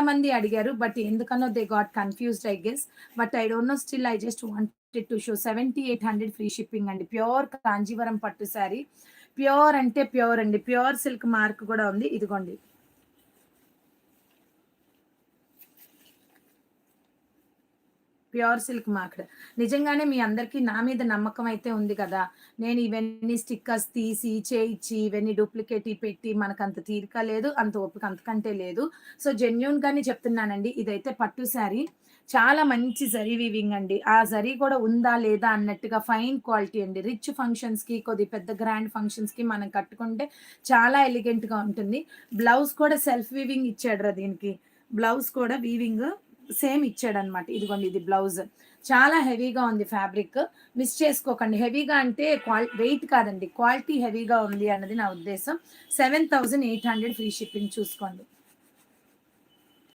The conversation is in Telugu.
మంది అడిగారు. బట్ ఎందుకనో they got confused I guess. But I don't know still I just wanted to show 7800 free shipping అండి. ప్యూర్ కాంజీవరం పట్టు సారీ. ప్యూర్ అంటే ప్యూర్ అండి. ప్యూర్ సిల్క్ మార్క్ కూడా ఉంది. ఇదిగోండి. Pure silk marked. నిజంగానే మీ అందరికీ నా మీద నమ్మకం అయితే ఉంది కదా! నేను ఇవన్నీ స్టిక్కర్స్ తీసి, చేయించి, ఇవన్నీ డూప్లికేట్‌యి పెట్టి మనకంత తీరిక లేదు. అంత ఓపిక అంతకంటే లేదు. సో, జెన్యూన్‌గానే చెప్తున్నానండి. ఇదైతే పట్టు శారీ. చాలా మంచి జరీ వీవింగ్ అండి. ఆ జరీ కూడా ఉందా? లేదా? అన్నట్టుగా ఫైన్ క్వాలిటీ అండి. రిచ్ ఫంక్షన్స్‌కి, కొద్దిగా పెద్ద గ్రాండ్ ఫంక్షన్స్‌కి మనం కట్టుకుంటే చాలా ఎలిగెంట్‌గా ఉంటుంది. బ్లౌజ్ కూడా సెల్ఫ్ వీవింగ్ ఇచ్చాడురా దీనికి. బ్లౌజ్ కూడా వీవింగ్ సేమ్ ఇచ్చాడనమాట. ఇదిగోండి ఇది బ్లౌజ్. చాలా హెవీగా ఉంది ఫ్యాబ్రిక్. మిస్ చేసుకోకండి. హెవీగా అంటే వెయిట్ కాదండి. క్వాలిటీ హెవీగా ఉంది అన్నది నా ఉద్దేశం. 7800 ఫ్రీ షిప్పింగ్ చూసుకోండి.